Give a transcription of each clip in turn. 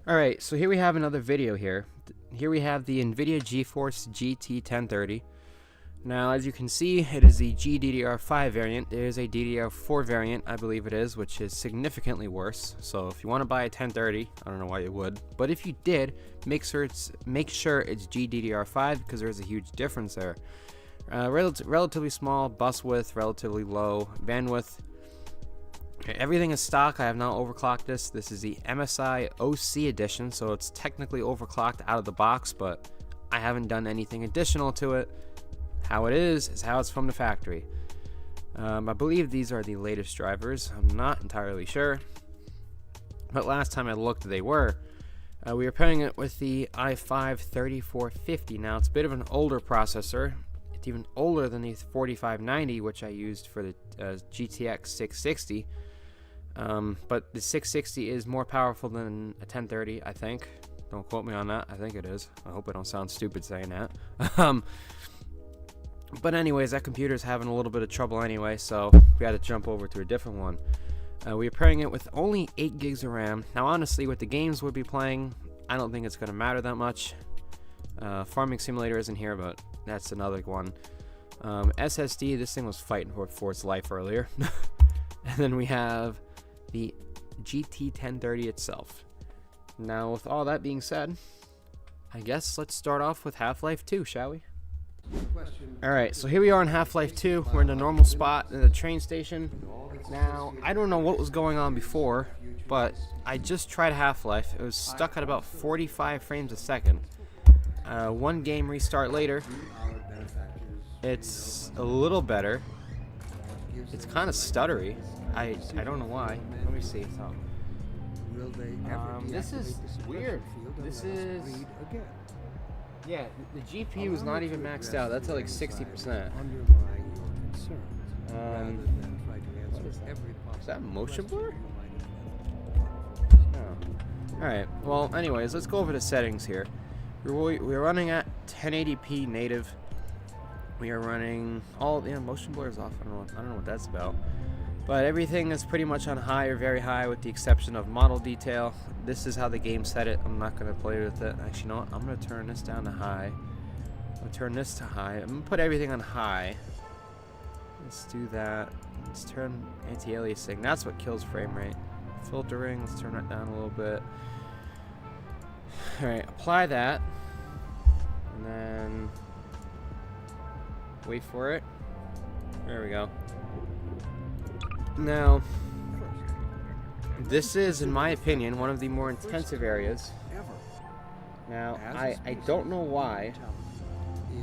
Alright, so here we have another video here. Here we have the NVIDIA GeForce GT 1030. Now, as you can see, it is the GDDR5 variant. There is a DDR4 variant, I believe it is, which is significantly worse. So if you want to buy a 1030, I don't know why you would, but if you did, make sure it's GDDR5 because there's a huge difference there. Relatively small bus width, relatively low bandwidth. Okay, everything is stock. I have not overclocked this. This is the MSI OC edition, so it's technically overclocked out of the box, but I haven't done anything additional to it. How it is how it's from the factory. I believe these are the latest drivers. I'm not entirely sure, but last time I looked, they were. We were pairing it with the i5-3450. Now, it's a bit of an older processor. It's even older than the 4590, which I used for the GTX 660. But the 660 is more powerful than a 1030, I think. Don't quote me on that. I think it is. I hope I don't sound stupid saying that. But anyways, that computer's having a little bit of trouble anyway, so we had to jump over to a different one. We are pairing it with only 8 gigs of RAM. Now, honestly, with the games we'll be playing, I don't think it's going to matter that much. Farming Simulator isn't here, but that's another one. SSD, this thing was fighting for its life earlier. And then we have the GT 1030 itself. Now, with all that being said, I guess let's start off with Half-Life 2, shall we? Alright, so here we are in Half-Life 2. We're in the normal spot in the train station. Now, I don't know what was going on before, but I just tried Half-Life. It was stuck at about 45 frames a second. One game restart later, it's a little better. It's kind of stuttery. I don't know why. Let me see. This is weird. This is... Yeah, the GPU is not even maxed out. That's at like 60%. What is that? Is that motion blur? No. Alright, well, anyways, let's go over the settings here. We're running at 1080p native. We are running all... Yeah, motion blur is off. I don't know what that's about. But everything is pretty much on high or very high with the exception of model detail. This is how the game set it. I'm not going to play with it. Actually, you know what? I'm going to turn this down to high. I'm going to turn this to high. I'm going to put everything on high. Let's do that. Let's turn anti-aliasing. That's what kills frame rate. Filtering, let's turn that down a little bit. Alright, apply that. And then wait for it. There we go. Now, this is, in my opinion, one of the more intensive areas. Now, I don't know why.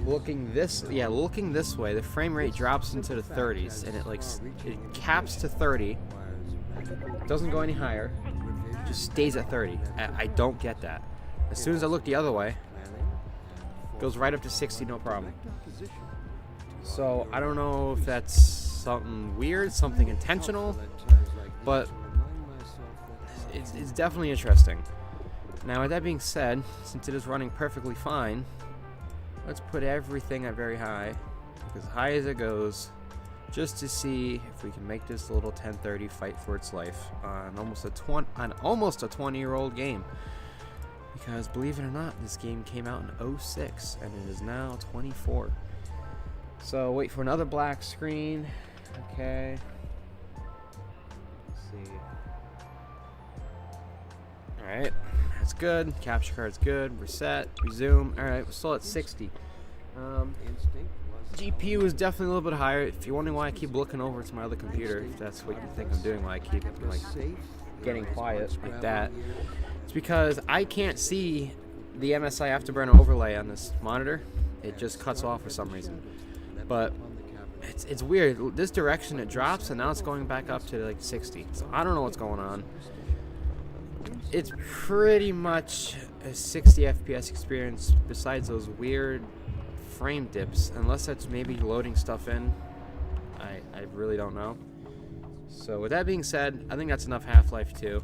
Looking this way, the frame rate drops into the 30s, and it caps to 30. Doesn't go any higher. Just stays at 30. I don't get that. As soon as I look the other way, it goes right up to 60, no problem. So I don't know if that's something weird, something intentional, but it's definitely interesting. Now, with that being said, since it is running perfectly fine, let's put everything at very high, as high as it goes, just to see if we can make this little 1030 fight for its life on almost a 20-year-old game. Because believe it or not, this game came out in 06 and it is now 24. So wait for another black screen. Okay. Let's see. Alright, that's good. Capture card's good. Reset. Resume. Alright, we're still at 60. GPU is definitely a little bit higher. If you're wondering why I keep looking over to my other computer, if that's what you think I'm doing, why I keep like getting quiet like that, it's because I can't see the MSI Afterburner overlay on this monitor. It just cuts off for some reason. But it's weird. This direction it drops, and now it's going back up to like 60. So I don't know what's going on. It's pretty much a 60 FPS experience besides those weird frame dips, unless that's maybe loading stuff in. I really don't know. So with that being said, I think that's enough Half-Life 2.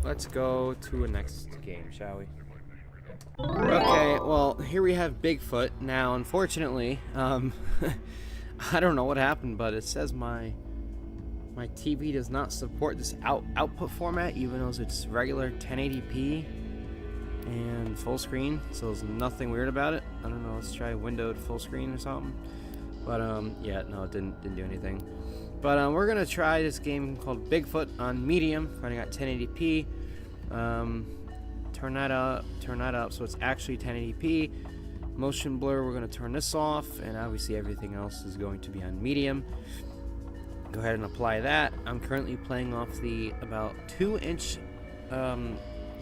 Let's go to a next game, shall we? Okay, well, here we have Bigfoot. Now, unfortunately, I don't know what happened, but it says my TV does not support this output format, even though it's regular 1080p. and full screen, so there's nothing weird about it. I don't know, let's try windowed full screen or something. But yeah, no, it didn't do anything. But we're gonna try this game called Bigfoot on medium, running at 1080p. Turn that up so it's actually 1080p. Motion blur, we're gonna turn this off, and obviously everything else is going to be on medium. Go ahead and apply that. I'm currently playing off the about 2-inch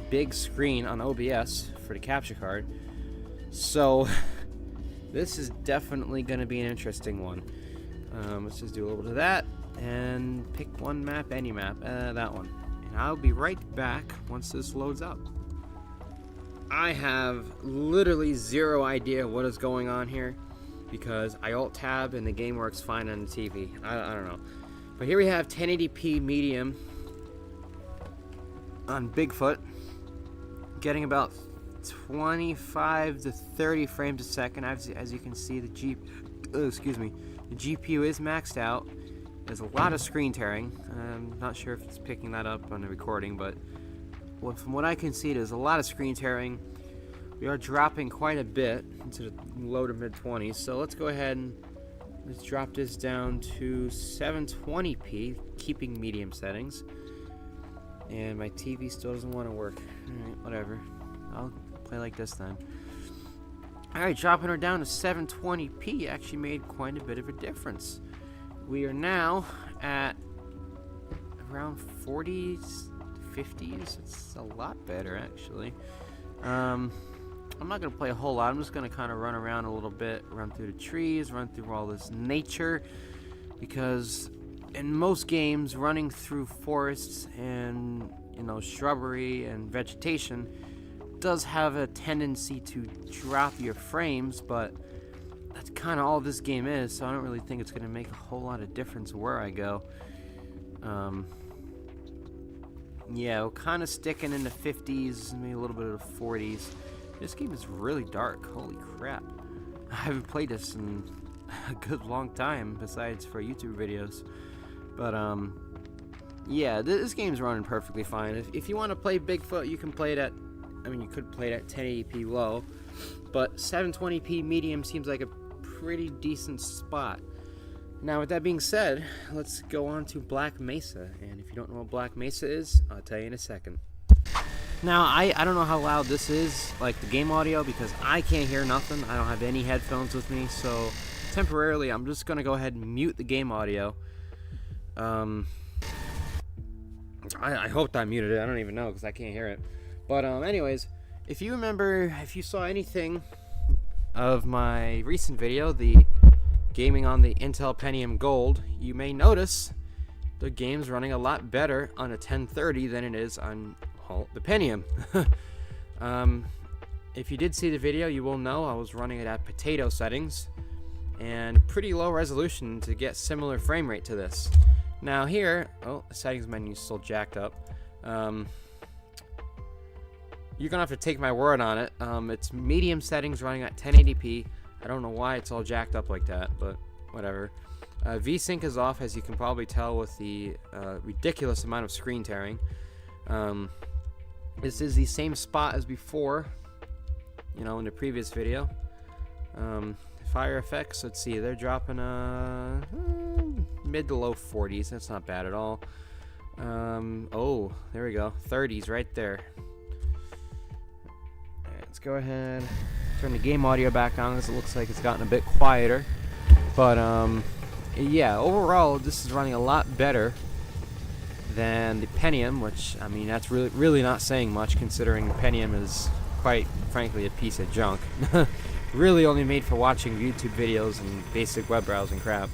big screen on OBS for the capture card, so this is definitely going to be an interesting one. Let's just do a little bit of that and pick one map, any map, that one, and I'll be right back once this loads up. I have literally zero idea what is going on here because I alt tab and the game works fine on the TV. I don't know. But here we have 1080p medium on Bigfoot, getting about 25 to 30 frames a second. As you can see, the GPU is maxed out. There's a lot of screen tearing. I'm not sure if it's picking that up on the recording, but from what I can see, there's a lot of screen tearing. We are dropping quite a bit into the low to mid 20s, so let's go ahead and let's drop this down to 720p, keeping medium settings. And my TV still doesn't want to work. Alright, whatever. I'll play like this then. Alright, dropping her down to 720p actually made quite a bit of a difference. We are now at around 40s, 50s. It's a lot better, actually. I'm not going to play a whole lot. I'm just going to kind of run around a little bit, run through the trees, run through all this nature, because in most games, running through forests and, you know, shrubbery and vegetation does have a tendency to drop your frames, but that's kind of all this game is, so I don't really think it's going to make a whole lot of difference where I go. Yeah, we're kind of sticking in the 50s, maybe a little bit of the 40s. This game is really dark. Holy crap. I haven't played this in a good long time, besides for YouTube videos. But, yeah, this game's running perfectly fine. If you want to play Bigfoot, you can play it at, I mean, you could play it at 1080p low, but 720p medium seems like a pretty decent spot. Now, with that being said, let's go on to Black Mesa, and if you don't know what Black Mesa is, I'll tell you in a second. Now, I don't know how loud this is, like the game audio, because I can't hear nothing. I don't have any headphones with me, so temporarily I'm just going to go ahead and mute the game audio. I hope I muted it. I don't even know because I can't hear it. But anyways, if you remember, if you saw anything of my recent video, the gaming on the Intel Pentium Gold, you may notice the game's running a lot better on a 1030 than it is on the Pentium. If you did see the video, you will know I was running it at potato settings and pretty low resolution to get similar frame rate to this. Now here, oh, the settings menu is still jacked up. You're gonna have to take my word on it. It's medium settings running at 1080p. I don't know why it's all jacked up like that, but whatever. VSync is off, as you can probably tell with the ridiculous amount of screen tearing. This is the same spot as before, you know, in the previous video. Fire effects, let's see, they're dropping mid to low 40s. That's not bad at all. Oh, there we go, 30s right there. Alright, let's go ahead, turn the game audio back on because it looks like it's gotten a bit quieter. But yeah, overall this is running a lot better than the Pentium, which, I mean, that's really not saying much considering the Pentium is quite frankly a piece of junk. Really only made for watching YouTube videos and basic web browsing crap.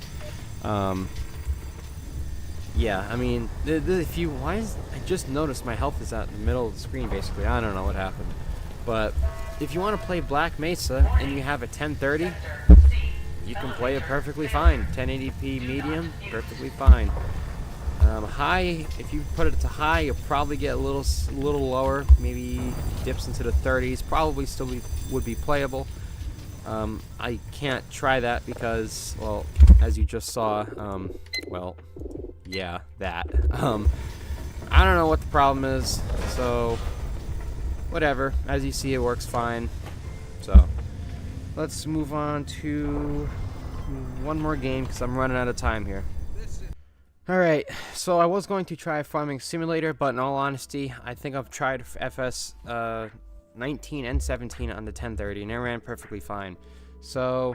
Yeah, I mean, I just noticed my health is out in the middle of the screen basically. I don't know what happened. But if you want to play Black Mesa and you have a 1030, you can play it perfectly fine. 1080p medium, perfectly fine. High, if you put it to high, you'll probably get a little lower, maybe dips into the 30s. Probably still would be playable. I can't try that because, well, as you just saw, well, yeah, that. I don't know what the problem is, so whatever. As you see, it works fine. So let's move on to one more game because I'm running out of time here. Alright, so I was going to try Farming Simulator, but in all honesty, I think I've tried FS 19 and 17 on the 1030, and it ran perfectly fine. So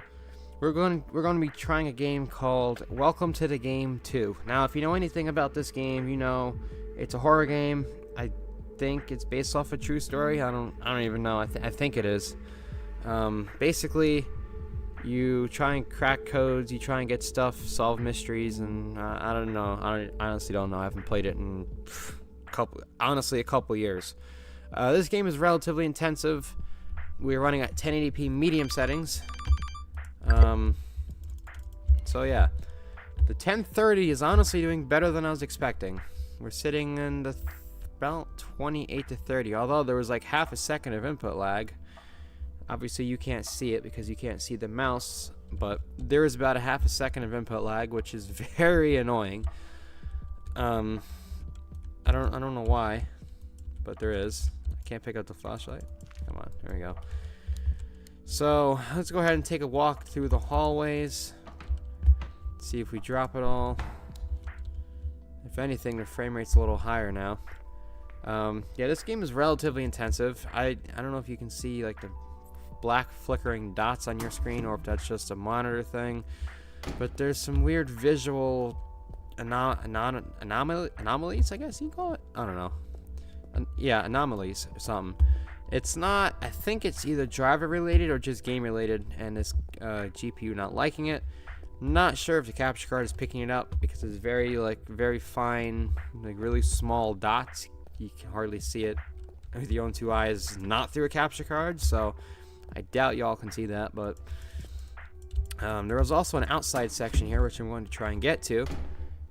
we're going to be trying a game called Welcome to the Game 2. Now, if you know anything about this game, you know it's a horror game. I think it's based off a true story. I don't even know. I think it is. Basically, you try and crack codes, you try and get stuff, solve mysteries, and I don't know. I honestly don't know. I haven't played it in a couple years. This game is relatively intensive. We're running at 1080p medium settings. So yeah, the 1030 is honestly doing better than I was expecting. We're sitting in the about 28 to 30, although there was like half a second of input lag. Obviously you can't see it because you can't see the mouse, but there is about a half a second of input lag, which is very annoying. I don't know why, but there is. I can't pick up the flashlight. Come on, there we go. So let's go ahead and take a walk through the hallways. See if we drop it all. If anything, the frame rate's a little higher now. Yeah, this game is relatively intensive. I don't know if you can see like the black flickering dots on your screen or if that's just a monitor thing, but there's some weird visual anomalies, I guess you can call it. I don't know. Yeah, anomalies or something. It's not, I think it's either driver related or just game related, and this GPU not liking it. Not sure if the capture card is picking it up because it's very fine, like really small dots. You can hardly see it with your own two eyes, not through a capture card, so I doubt y'all can see that. But there was also an outside section here, which I'm going to try and get to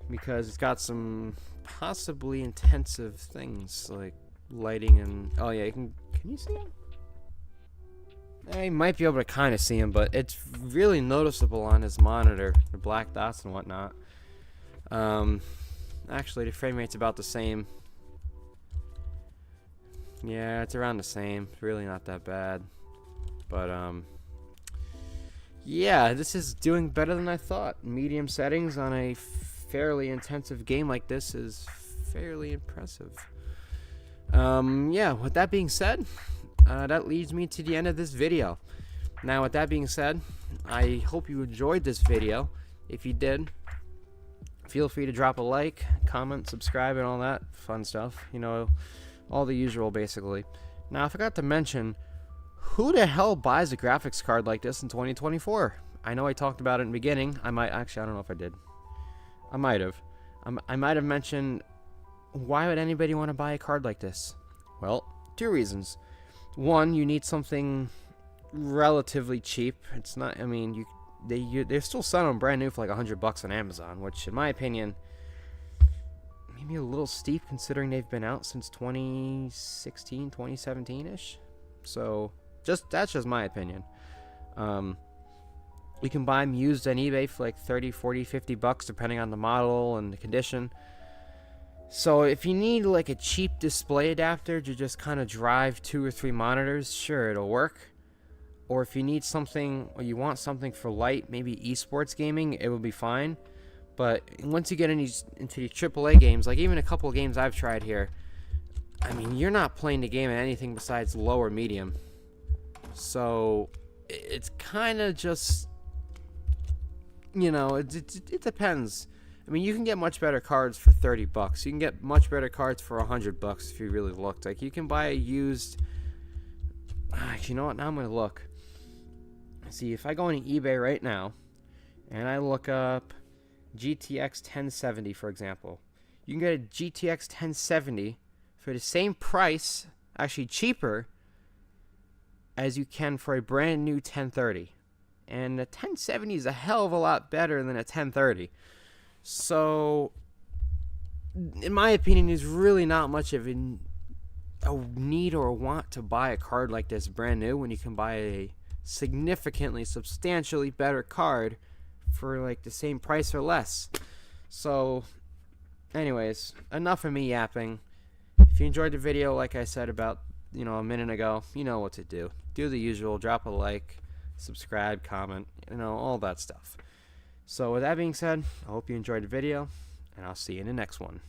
because it's got some possibly intensive things like lighting and oh yeah, can you see them? I might be able to kind of see them, but it's really noticeable on his monitor, the black dots and whatnot. Actually, the frame rate's about the same. Yeah, it's around the same. It's really not that bad. But yeah, this is doing better than I thought. Medium settings on a fairly intensive game like this is fairly impressive. Yeah, with that being said, that leads me to the end of this video. Now, with that being said, I hope you enjoyed this video. If you did, feel free to drop a like, comment, subscribe, and all that fun stuff. You know, all the usual, basically. Now, I forgot to mention, who the hell buys a graphics card like this in 2024? I know I talked about it in the beginning. I don't know if I did. I might have. I might have mentioned, why would anybody want to buy a card like this? Well, two reasons. One, you need something relatively cheap. It's not, I mean, they're still selling them brand new for like $100 on Amazon, which in my opinion, maybe a little steep considering they've been out since 2016, 2017-ish. So, that's just my opinion. You can buy them used on eBay for like 30, 40, 50 bucks depending on the model and the condition. So if you need like a cheap display adapter to just kind of drive 2 or 3 monitors, sure, it'll work. Or if you need something, or you want something for light, maybe esports gaming, it will be fine. But once you get into these AAA games, like even a couple of games I've tried here, I mean, you're not playing the game at anything besides low or medium. So it's kind of just, you know, it depends. I mean, you can get much better cards for 30 bucks. You can get much better cards for 100 bucks if you really looked. Like, you can buy a used... you know what? Now I'm going to look. See, if I go on eBay right now, and I look up GTX 1070, for example, you can get a GTX 1070 for the same price, actually cheaper, as you can for a brand new 1030. And the 1070 is a hell of a lot better than a 1030. So, in my opinion, there's really not much of a need or a want to buy a card like this brand new when you can buy a significantly, substantially better card for like the same price or less. So, anyways, enough of me yapping. If you enjoyed the video, like I said about a minute ago, you know what to do. Do the usual, drop a like, subscribe, comment, all that stuff. So with that being said, I hope you enjoyed the video, and I'll see you in the next one.